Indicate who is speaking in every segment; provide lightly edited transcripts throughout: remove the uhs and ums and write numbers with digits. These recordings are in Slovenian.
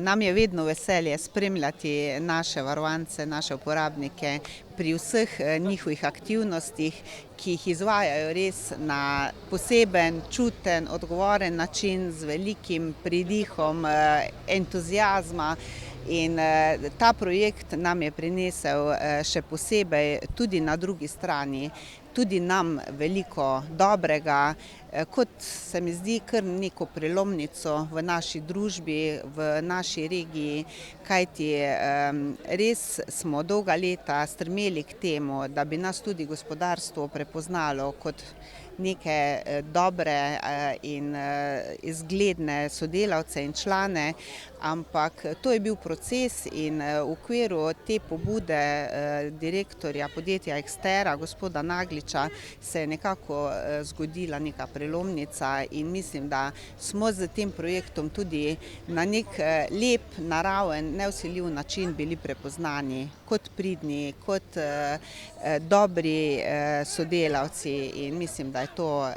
Speaker 1: Nam je vedno veselje spremljati naše varovance, naše uporabnike pri vseh njihovih aktivnostih, ki jih izvajajo res na poseben, čuten, odgovoren način, z velikim pridihom entuziazma. In ta projekt nam je prinesel še posebej tudi na drugi strani, tudi nam veliko dobrega, kot se mi zdi kar neko prelomnico v naši družbi, v naši regiji, kajti res smo dolga leta stremeli k temu, da bi nas tudi gospodarstvo prepoznalo kot neke dobre in izgledne sodelavce in člane, ampak to je bil proces in v okviru te pobude direktorja podjetja Ekstera, gospoda Nagliča, se je nekako zgodila neka prelomnica in mislim, da smo s tem projektom tudi na nek lep, naraven, nevsiljiv način bili prepoznani kot pridni, kot dobri sodelavci in mislim, da je to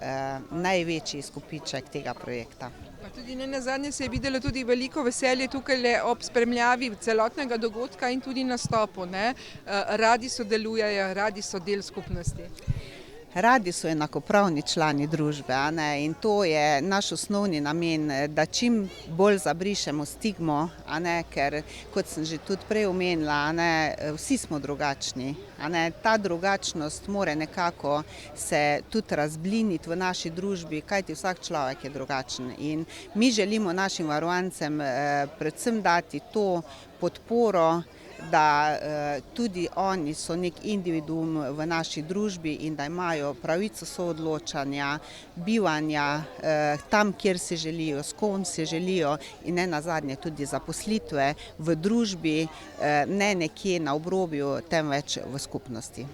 Speaker 1: največji izkupiček tega projekta.
Speaker 2: Pa tudi nenazadnje se je videlo tudi veliko veselje tukaj ob spremljavi celotnega dogodka in tudi nastopu, ne? Radi sodelujejo, radi so del skupnosti.
Speaker 1: Radi so enakopravni člani družbe, a ne, in to je naš osnovni namen, da čim bolj zabrišemo stigmo, a ne, ker kot sem že tudi prej omenila, a ne, vsi smo drugačni, a ne, ta drugačnost mora nekako se tudi razbliniti v naši družbi, kajti vsak človek je drugačen in mi želimo našim varovancem predvsem dati to podporo, da tudi oni so nek individuum v naši družbi in da imajo pravico soodločanja, bivanja tam, kjer si želijo, s kom si želijo in nenazadnje tudi zaposlitve v družbi, ne nekje na obrobju, temveč v skupnosti.